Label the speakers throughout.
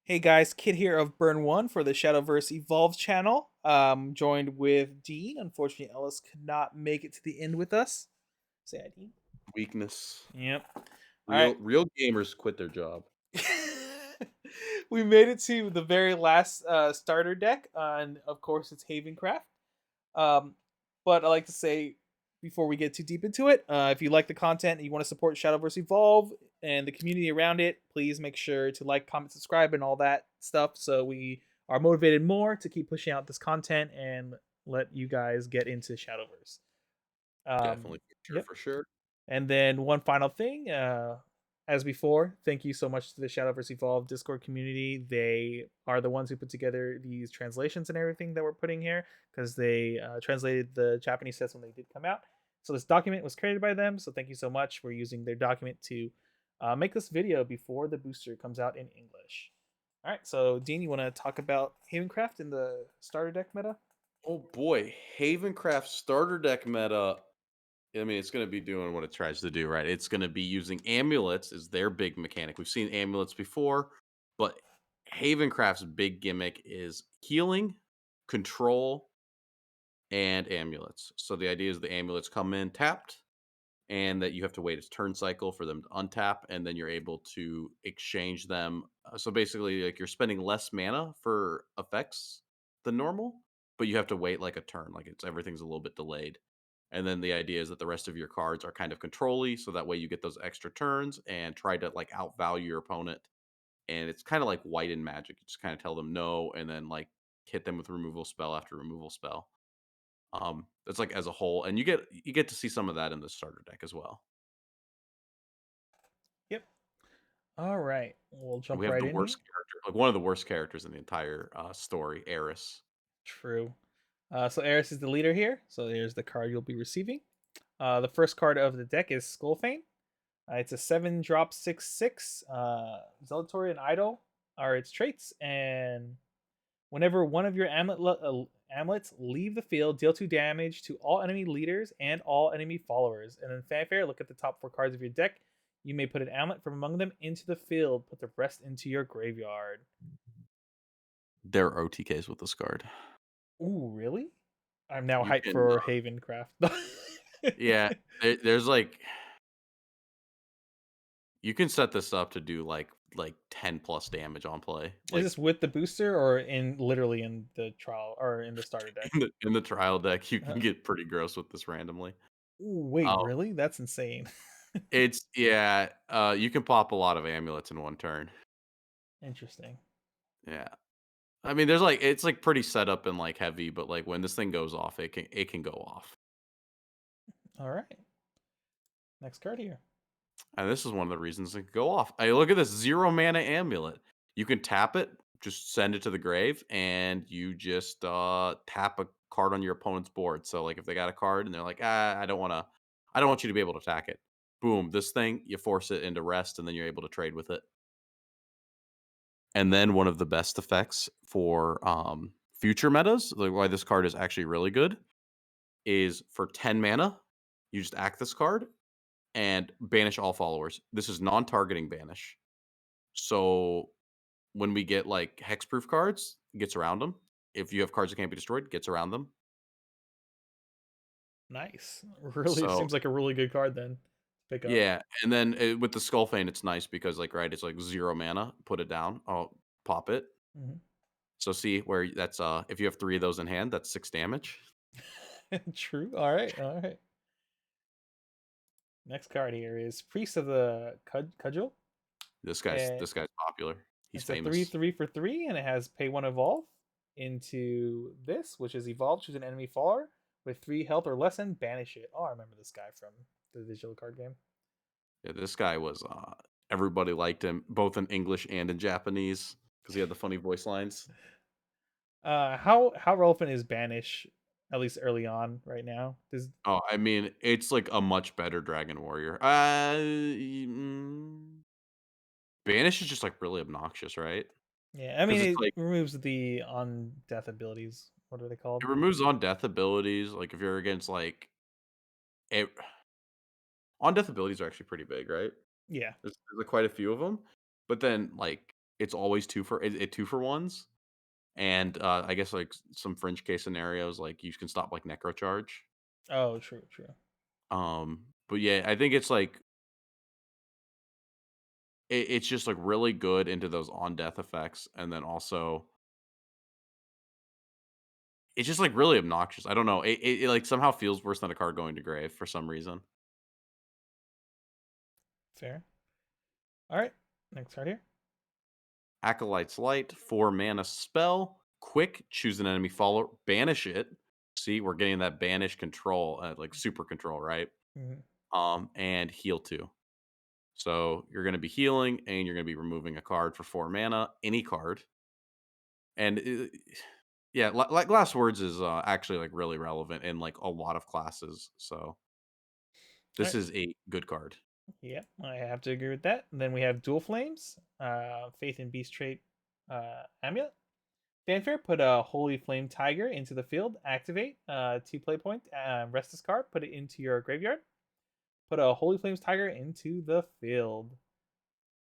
Speaker 1: Hey guys, Kid here of Burn One for the Shadowverse Evolved channel. Joined with Dean. Unfortunately, Ellis could not make it to the end with us. Say hi, Dean.
Speaker 2: Weakness.
Speaker 1: Yep. All right.
Speaker 2: Real gamers quit their job.
Speaker 1: We made it to the very last starter deck, and of course, it's Havencraft. Um, but I like to say before we get too deep into it, if you like the content and you want to support Shadowverse Evolve and the community around it, please make sure to like, comment, subscribe, and all that stuff so we are motivated more to keep pushing out this content and let you guys get into Shadowverse.
Speaker 2: Definitely,
Speaker 1: Yep.
Speaker 2: for sure.
Speaker 1: And then one final thing, as before, thank you so much to the Shadowverse Evolve Discord community. They are the ones who put together these translations and everything that we're putting here because they translated the Japanese sets when they did come out. So this document was created by them. So thank you so much. We're using their document to make this video before the booster comes out in English. All right, so Dean, you want to talk about Havencraft in the starter deck meta?
Speaker 2: Oh boy, Havencraft starter deck meta. I mean, it's going to be doing what it tries to do, right? It's going to be using amulets as their big mechanic. We've seen amulets before, but Havencraft's big gimmick is healing, control, and amulets. So the idea is the amulets come in tapped, and that you have to wait its turn cycle for them to untap, and then you're able to exchange them. So basically, like you're spending less mana for effects than normal, but you have to wait like a turn, like it's everything's a little bit delayed. And then the idea is that the rest of your cards are kind of control-y, so that way you get those extra turns and try to like outvalue your opponent. And it's kind of like white in Magic. You just kind of tell them no, and then like hit them with removal spell after removal spell. That's like as a whole, and you get to see some of that in the starter deck as well.
Speaker 1: Yep. All right, we'll
Speaker 2: And
Speaker 1: jump
Speaker 2: we have
Speaker 1: right
Speaker 2: the
Speaker 1: in here.
Speaker 2: worst character, like one of the worst characters in the entire story, Eris.
Speaker 1: True. So Eris is the leader here. So here's the card you'll be receiving. The first card of the deck is Skullfane. It's a 7 drop 6/6. Zealatory and Idol are its traits, and whenever one of your amulets leave the field, deal 2 damage to all enemy leaders and all enemy followers. And then fanfare, look at the top 4 cards of your deck. You may put an amulet from among them into the field. Put the rest into your graveyard.
Speaker 2: There are OTKs with this card.
Speaker 1: Ooh, really? I'm now
Speaker 2: You
Speaker 1: hyped
Speaker 2: can,
Speaker 1: for Havencraft.
Speaker 2: yeah, there's like you can set this up to do like 10 plus damage on play,
Speaker 1: Is
Speaker 2: like
Speaker 1: this with the booster or in literally in the trial or in the starter deck?
Speaker 2: in the trial deck. You can
Speaker 1: Uh,
Speaker 2: get pretty gross with this randomly.
Speaker 1: ooh, wait,
Speaker 2: Um,
Speaker 1: really? That's insane.
Speaker 2: it's yeah, you can pop a lot of amulets in one turn.
Speaker 1: Interesting.
Speaker 2: Yeah. I mean, there's like it's like pretty set up and like heavy, but like when this thing goes off, it can go off.
Speaker 1: All right. Next card here.
Speaker 2: And this is one of the reasons it could go off. Hey, look at this 0 mana amulet. You can tap it, just send it to the grave, and you just tap a card on your opponent's board. So like if they got a card and they're like, I don't want you to be able to attack it. Boom, this thing, you force it into rest, and then you're able to trade with it. And then one of the best effects for future metas, like why this card is actually really good, is for 10 mana, you just act this card and banish all followers. This is non-targeting banish. So when we get like hexproof cards, it gets around them. If you have cards that can't be destroyed, it gets around them.
Speaker 1: Nice. Really
Speaker 2: So
Speaker 1: seems like a really good card then. Pick up.
Speaker 2: yeah, and then with the Skullfane, it's nice because like right, it's like 0 mana. Put it down. Oh, pop it.
Speaker 1: Mhm.
Speaker 2: So see where that's if you have 3 of those in hand, that's 6 damage.
Speaker 1: True. All right. All right. Next card here is Priest of the Cudgel. And
Speaker 2: This guy's popular. He's
Speaker 1: it's a 3
Speaker 2: famous.
Speaker 1: 3 for 3, and it has pay 1 evolve into this, which is evolve, choose an enemy follower with 3 health or less and banish it. Oh, I remember this guy from the digital card game.
Speaker 2: Yeah, this guy was everybody liked him both in English and in Japanese because he had the funny voice lines.
Speaker 1: How relevant is banish at least early on right now? Does
Speaker 2: Oh, I mean, it's like a much better Dragon Warrior. Banish is just like really obnoxious, right?
Speaker 1: Yeah, I mean
Speaker 2: Because it's
Speaker 1: it
Speaker 2: like
Speaker 1: removes the on death abilities. What are they
Speaker 2: it
Speaker 1: called?
Speaker 2: removes on death abilities. Like if you're against like it, on death abilities are actually pretty big, right?
Speaker 1: Yeah.
Speaker 2: There's like quite a few of them, but then like It's always two for ones, and I guess like some fringe case scenarios, like you can stop like necro charge.
Speaker 1: Oh, true, true.
Speaker 2: But yeah, I think it's like it's just like really good into those on death effects, and then also it's just like really obnoxious. I don't know. It like somehow feels worse than a card going to grave for some reason.
Speaker 1: Fair. All right, next card here.
Speaker 2: Acolyte's Light, 4 mana spell, quick, choose an enemy follower, banish it. See, we're getting that banish control, like super control, right?
Speaker 1: Mhm.
Speaker 2: And heal 2. So you're going to be healing and you're going to be removing a card for 4 mana, any card. And yeah, like Last Words is actually like really relevant in like a lot of classes. So
Speaker 1: All
Speaker 2: this
Speaker 1: right.
Speaker 2: is a good card.
Speaker 1: Yeah, I have to agree with that. And then we have Dual Flames, Faith and Beast trait, Amulet. Fanfare, put a Holy Flame Tiger into the field. Activate, 2 play point. Rest this card, put it into your graveyard. Put a Holy Flames Tiger into the field.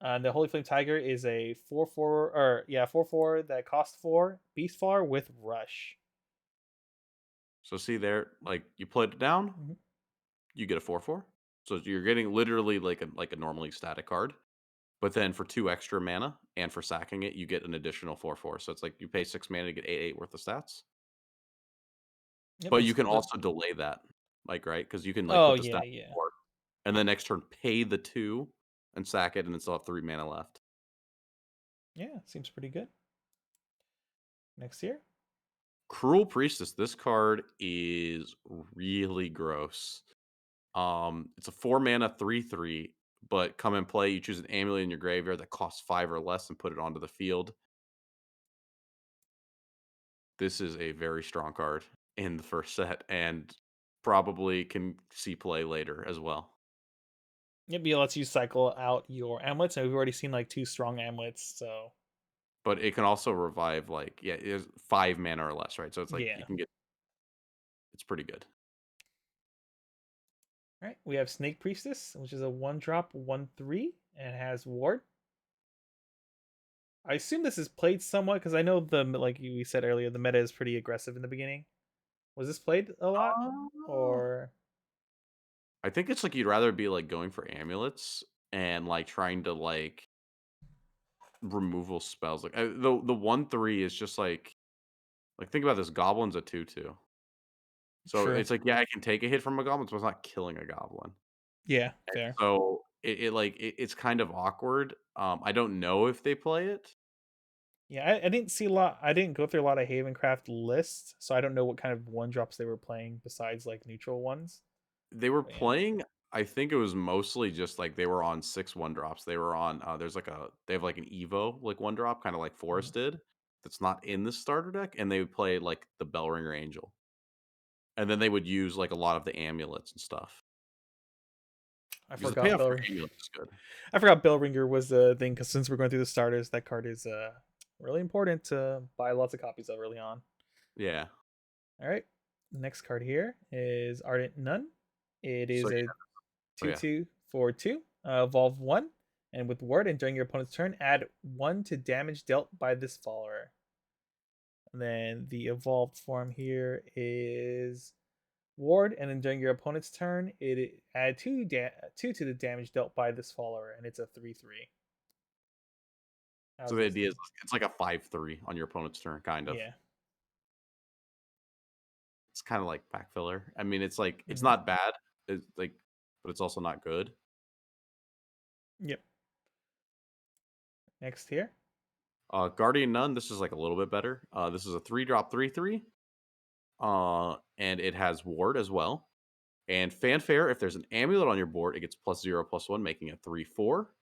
Speaker 1: The Holy Flame Tiger is a 4/4, or yeah, 4/4 that costs 4 Beast Faller with Rush.
Speaker 2: So see there, like you put it down,
Speaker 1: Mhm.
Speaker 2: you get a 4/4. So you're getting literally like a normally static card. But then for 2 extra mana and for sacking it, you get an additional 4/4. So it's like you pay 6 mana to get 8/8 worth of stats.
Speaker 1: Yep,
Speaker 2: But
Speaker 1: that's
Speaker 2: you can
Speaker 1: the.
Speaker 2: also delay that, like, right? Because you can, like,
Speaker 1: Oh
Speaker 2: put the
Speaker 1: yeah,
Speaker 2: stat
Speaker 1: yeah,
Speaker 2: 4, and then next turn pay the 2 and sack it, and then still have 3 mana left.
Speaker 1: yeah. Seems pretty good. Next year.
Speaker 2: Cruel Priestess, this card is really gross. It's a 4 mana 3/3, but come and play, you choose an amulet in your graveyard that costs 5 or less and put it onto the field. This is a very strong card in the first set and probably can see play later as well.
Speaker 1: Yep, it lets you cycle out your amulets, and we've already seen like 2 strong amulets, so
Speaker 2: But it can also revive, like, yeah, it is 5 mana or less, right? So it's like you
Speaker 1: yeah.
Speaker 2: can get it's pretty good.
Speaker 1: All right, we have Snake Priestess, which is a 1 drop 1/3 and has Ward. I assume this is played somewhat because I know like we said earlier, the meta is pretty aggressive in the beginning. Was this played a lot,
Speaker 2: Uh,
Speaker 1: or
Speaker 2: I think it's like you'd rather be, like, going for amulets and, like, trying to, like, removal spells. Like, the 1/3 is just like, think about this, Goblin's a 2/2. So
Speaker 1: true?
Speaker 2: it's like, yeah, I can take a hit from a goblin, so it's not killing a goblin.
Speaker 1: Yeah,
Speaker 2: And
Speaker 1: fair.
Speaker 2: so it's kind of awkward. I don't know if they play it.
Speaker 1: Yeah, I didn't see a lot. I didn't go through a lot of Havencraft lists, so I don't know what kind of 1 drops they were playing besides like neutral ones.
Speaker 2: They were
Speaker 1: But yeah.
Speaker 2: playing I think it was mostly just, like, they were on 6 1 drops. They were on, there's like a they have, like, an Evo, like, 1 drop, kinda like
Speaker 1: Mhm.
Speaker 2: Forest did, that's not in the starter deck, and they would play, like, the Bellringer Angel. And then they would use, like, a lot of the amulets and stuff.
Speaker 1: I
Speaker 2: Because the
Speaker 1: forgot
Speaker 2: payoff for
Speaker 1: Bell.
Speaker 2: amulets is good.
Speaker 1: I forgot Bellringer was a thing because since we're going through the starters, that card is really important to buy lots of copies of early on.
Speaker 2: Yeah.
Speaker 1: All right, next card here is Ardent Nun. It
Speaker 2: So,
Speaker 1: is
Speaker 2: yeah.
Speaker 1: a
Speaker 2: Oh, yeah.
Speaker 1: 2/2 for 2, evolve 1, and with ward and during your opponent's turn, add 1 to damage dealt by this follower. And then the evolved form here is ward, and then during your opponent's turn, it add 2 to the damage dealt by this follower, and it's a 3/3.
Speaker 2: So
Speaker 1: How's
Speaker 2: the
Speaker 1: this?
Speaker 2: idea is it's like a 5/3 on your opponent's turn, kind of.
Speaker 1: Yeah.
Speaker 2: It's kinda like pack filler. I mean, it's like it's
Speaker 1: Hmm.
Speaker 2: not bad, it's like but it's also not good.
Speaker 1: Yep. Next here.
Speaker 2: Guardian Nun, this is, like, a little bit better. This is a 3-drop 3/3, and it has ward as well. And fanfare, if there's an amulet on your board, it gets +0/+1, making it 3/4.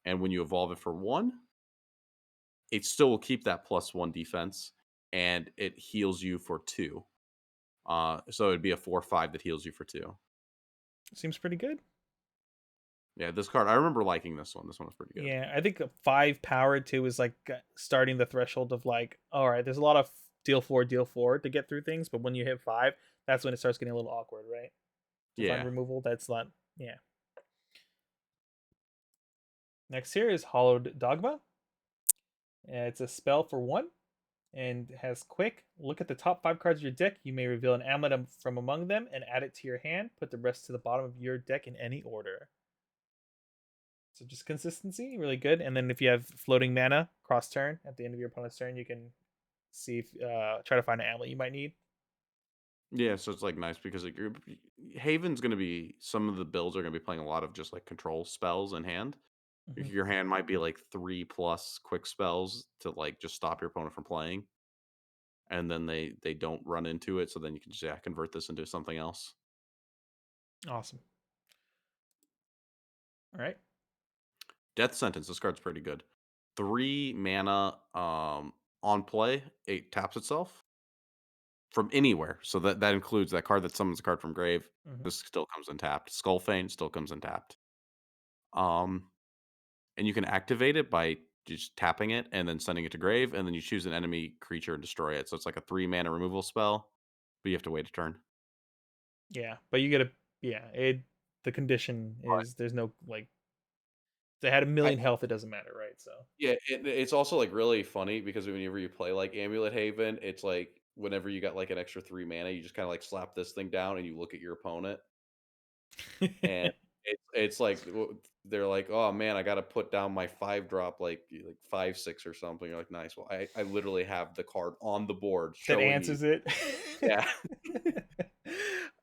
Speaker 2: And when you evolve it for 1, it still will keep that +1 defense, and it heals you for 2. So it'd be a 4/5 that heals you for 2.
Speaker 1: Seems pretty good.
Speaker 2: Yeah, this card, I remember liking this one. This one was pretty good.
Speaker 1: Yeah, I think a 5 powered too is like starting the threshold of like, all right, there's a lot of deal 4 to get through things, but when you hit 5, that's when it starts getting a little awkward, right? To find
Speaker 2: Yeah.
Speaker 1: removal, that's not, yeah. Next here is Hollowed Dogma. It's a spell for 1 and has quick. Look at the top 5 cards of your deck. You may reveal an amulet from among them and add it to your hand. Put the rest to the bottom of your deck in any order. So just consistency, really good. And then if you have floating mana cross turn at the end of your opponent's turn, you can see if try to find an amulet you might need.
Speaker 2: Yeah, so it's like nice because like Haven's gonna be some of the builds are gonna be playing a lot of just like control spells in hand.
Speaker 1: Hmm.
Speaker 2: Your hand might be like 3+ quick spells to like just stop your opponent from playing, and then they don't run into it. So then you can just convert this into something else.
Speaker 1: Awesome. All right.
Speaker 2: Death Sentence. This card's pretty good. 3 mana. On play, it taps itself from anywhere. So that includes that card that summons a card from grave.
Speaker 1: Hmm.
Speaker 2: This still comes in tapped. Skullfane still comes in tapped. Um, and you can activate it by just tapping it and then sending it to grave, and then you choose an enemy creature and destroy it. So it's like a 3 mana removal spell, but you have to wait a turn.
Speaker 1: Yeah, but you get a yeah. It the condition
Speaker 2: Right.
Speaker 1: is there's no like if they had a
Speaker 2: I
Speaker 1: million health. It doesn't matter, right? So
Speaker 2: Yeah, it's also like really funny because whenever you play like Amulet Haven, it's like whenever you got like an extra 3 mana, you just kind of like slap this thing down and you look at your opponent, and it's like they're like, oh man, I got to put down my 5 drop like 5/6 or something. You're like, nice. Well, I literally have the card on the board
Speaker 1: that
Speaker 2: showing you.
Speaker 1: answers it.
Speaker 2: Yeah.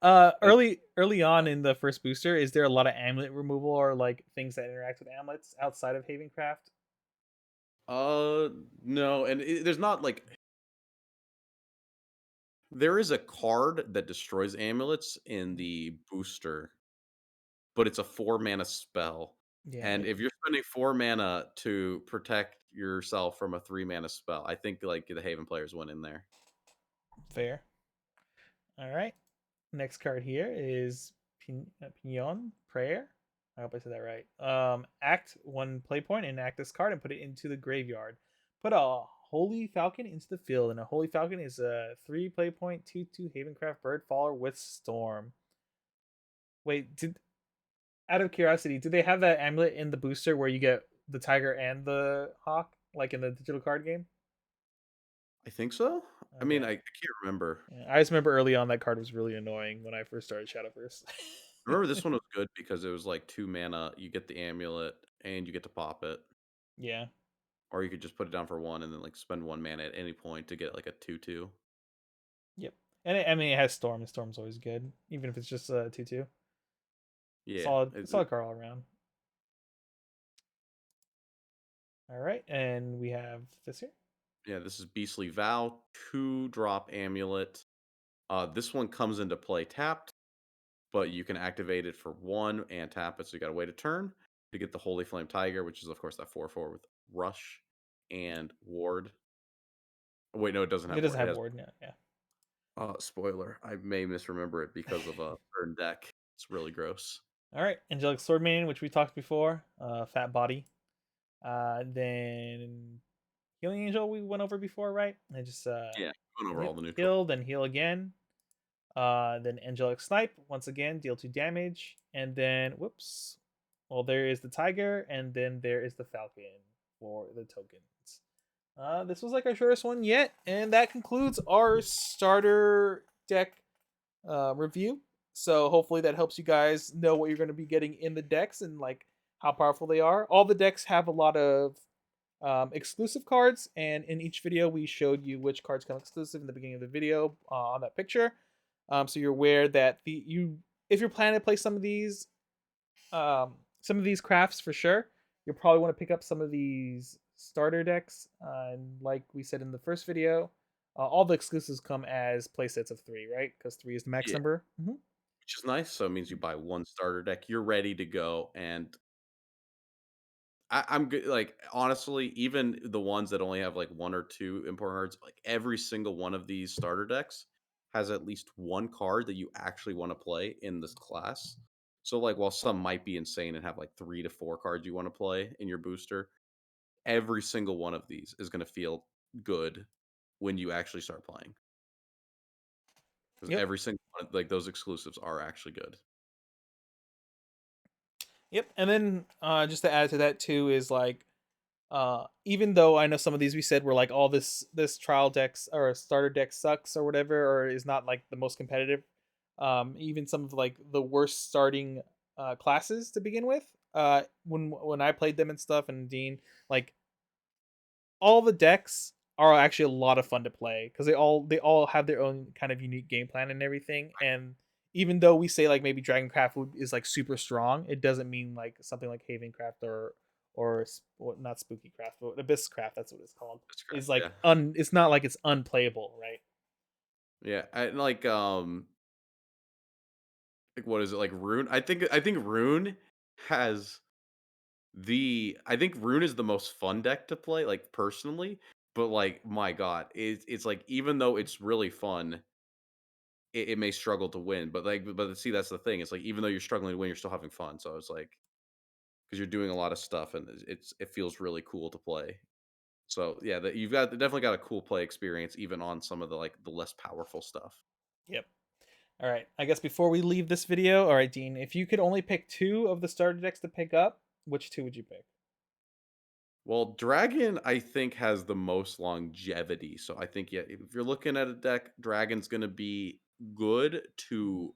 Speaker 2: Like,
Speaker 1: Early on in the first booster, is there a lot of amulet removal or like things that interact with amulets outside of Havencraft?
Speaker 2: uh, no, and there's not like there is a card that destroys amulets in
Speaker 1: Mhm.
Speaker 2: the booster, but it's a 4 mana spell.
Speaker 1: Yeah,
Speaker 2: And if you're spending 4 mana to protect yourself from a 3 mana spell, I think like the Haven players went in there.
Speaker 1: fair. All right. Next card here is Pignon Prayer. I hope I said that right. Act 1 play point and act this card and put it into the graveyard. Put a Holy Falcon into the field, and a Holy Falcon is a 3 play point 2/2 Havencraft bird faller with storm. Wait, did out of curiosity, do they have that amulet in the booster where you get the tiger and the hawk, like in the digital card game?
Speaker 2: I think so. I mean,
Speaker 1: Okay.
Speaker 2: I can't remember.
Speaker 1: Yeah, I just remember early on that card was really annoying when I first started Shadowverse.
Speaker 2: I remember this one was good because it was like 2 mana. You get the amulet and you get to pop it,
Speaker 1: Yeah.
Speaker 2: or you could just put it down for 1 and then like spend 1 mana at any point to get like a 2/2.
Speaker 1: Yep. And I mean, it has Storm, and Storm's always good, even if it's just a 2/2.
Speaker 2: Yeah,
Speaker 1: Solid card all around. All right, and we have this here.
Speaker 2: yeah. This is Beastly Vow, 2 drop amulet. This one comes into play tapped, but you can activate it for 1 and tap it, so you gotta wait a turn to get the Holy Flame Tiger, which is, of course, that 4/4 with Rush and Ward. Oh, wait, no, it doesn't
Speaker 1: It
Speaker 2: have
Speaker 1: doesn't
Speaker 2: Ward. It
Speaker 1: have
Speaker 2: has
Speaker 1: ward now. Yeah.
Speaker 2: spoiler, I may misremember it because of a certain deck. It's really gross.
Speaker 1: All right, Angelic Swordman, which we talked before. Fat body. Then Healing Angel we went over before, right? And just
Speaker 2: Yeah, going over all
Speaker 1: yep,
Speaker 2: the neutral.
Speaker 1: heal, then heal again. Then Angelic Snipe, once again, deal 2 damage. And then, whoops. Well, there is the Tiger, and then there is the Falcon for the tokens. This was like our shortest one yet, and that concludes our starter deck review. So hopefully that helps you guys know what you're going to be getting in the decks and like how powerful they are. All the decks have a lot of exclusive cards, and in each video we showed you which cards come exclusive in the beginning of the video on that picture. So you're aware that if you're planning to play some of these crafts for sure, you'll probably want to pick up some of these starter decks. And like we said in the first video, all the exclusives come as playsets of 3, right? Because 3 is the max
Speaker 2: Yeah,
Speaker 1: number. Mm-hmm.
Speaker 2: which is nice. So it means you buy 1 starter deck, you're ready to go, and I'm good. Like honestly, even the ones that only have like 1 or 2 important cards, like every single one of these starter decks has at least 1 card that you actually want to play in this class. So like, while some might be insane and have like 3 to 4 cards you want to play in your booster, every single one of these is going to feel good when you actually start playing because
Speaker 1: Yep.
Speaker 2: every single one, like those exclusives are actually good.
Speaker 1: Yep. And then just to add to that too is like Even though I know some of these we said were like all this trial decks or starter deck sucks or whatever, or is not like the most competitive. Even some of like the worst starting classes to begin with. When I played them and stuff, and Dean, like all the decks are actually a lot of fun to play because they all have their own kind of unique game plan and everything. And even though we say like maybe is like super strong, it doesn't mean like something like Havencraft or not Spooky Craft, but Abysscraft, that's what it's called.
Speaker 2: That's
Speaker 1: Is
Speaker 2: correct.
Speaker 1: like
Speaker 2: Yeah.
Speaker 1: it's not like it's unplayable, right?
Speaker 2: Yeah. And like what is it, like Rune? I think Rune has I think Rune is the most fun deck to play, like personally. But like, my God, it's like, even though it's really fun, it may struggle to win. But like, but see, that's the thing. It's like, even though you're struggling to win, you're still having fun. So it's like, because you're doing a lot of stuff, and it feels really cool to play. So yeah, that you've got definitely got a cool play experience, even on some of the like the less powerful stuff.
Speaker 1: Yep. All right. I guess before we leave this video, all right, Dean, if you could only pick two of the starter decks to pick up, which two would you pick?
Speaker 2: Well, Dragon, I think, has the most longevity. So I think, yeah, if you're looking at a deck, Dragon's gonna be good to,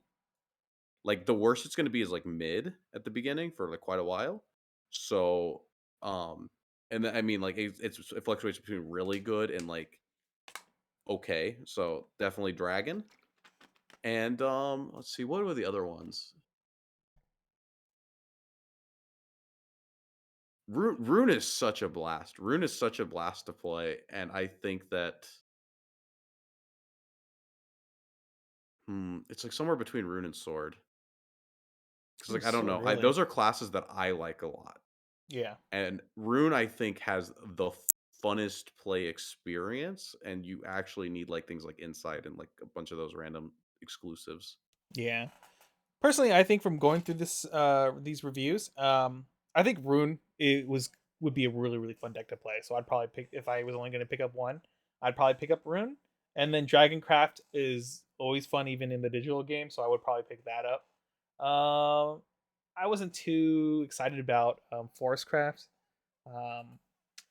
Speaker 2: like, the worst it's gonna be is like mid at the beginning for like quite a while. So um and then, I mean, like, it fluctuates between really good and like okay. So definitely Dragon. And let's see, what were the other ones? Rune is such a blast. Rune is such a blast to play, and I think that it's like somewhere between Rune and Sword. Because
Speaker 1: Ooh,
Speaker 2: like, I don't
Speaker 1: sword,
Speaker 2: know,
Speaker 1: really?
Speaker 2: those are classes that I like a lot,
Speaker 1: Yeah.
Speaker 2: and Rune, I think, has the funnest play experience, and you actually need like things like Insight and like a bunch of those random exclusives.
Speaker 1: Yeah. Personally, I think from going through these reviews, I think Rune it was would be a really fun deck to play. So I'd probably pick if I was only going to pick up one, I'd probably pick up Rune, and then Dragoncraft is always fun even in the digital game, so I would probably pick that up. Um, I wasn't too excited about Forestcraft. Um,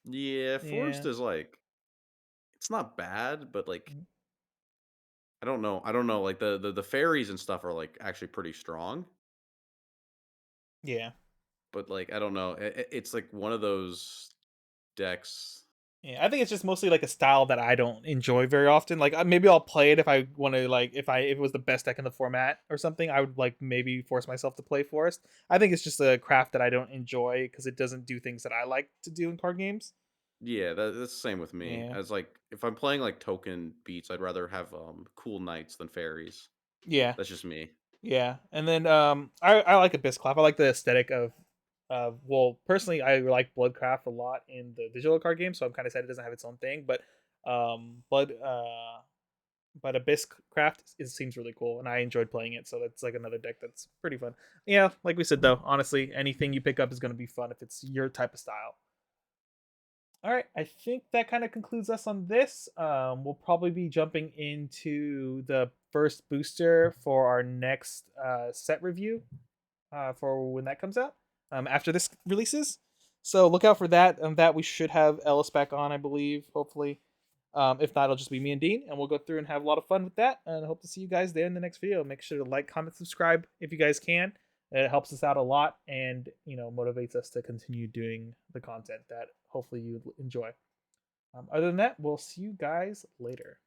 Speaker 2: Yeah, Forest
Speaker 1: yeah,
Speaker 2: is like, it's not bad, but like, I don't know. Like the fairies and stuff are like actually pretty strong,
Speaker 1: yeah.
Speaker 2: but like, I don't know. It's like one of those decks.
Speaker 1: Yeah, I think it's just mostly like a style that I don't enjoy very often. Like maybe I'll play it if I want to, like if it was the best deck in the format or something, I would like maybe force myself to play Forest. I think it's just a craft that I don't enjoy because it doesn't do things that I like to do in card games.
Speaker 2: Yeah, that's the same with me.
Speaker 1: Yeah,
Speaker 2: As like, if I'm playing like token beats, I'd rather have cool knights than fairies.
Speaker 1: yeah,
Speaker 2: That's just me.
Speaker 1: yeah. And then I like Abyssclaw. I like the aesthetic of well, personally I like Bloodcraft a lot in the digital card game, so I'm kind of sad it doesn't have its own thing. But Blood but Abysscraft it seems really cool, and I enjoyed playing it. So that's like another deck that's pretty fun. Yeah, like we said though, honestly, anything you pick up is going to be fun if it's your type of style. All right, I think that kind of concludes us on this. We'll probably be jumping into the first booster for our next set review for when that comes out after this releases. So look out for that. And that we should have Ellis back on, I believe, hopefully. If not, it'll just be me and Dean, and we'll go through and have a lot of fun with that. And I hope to see you guys there in the next video. Make sure to like, comment, subscribe if you guys can. It helps us out a lot, and motivates us to continue doing the content that hopefully you enjoy. Other than that, we'll see you guys later.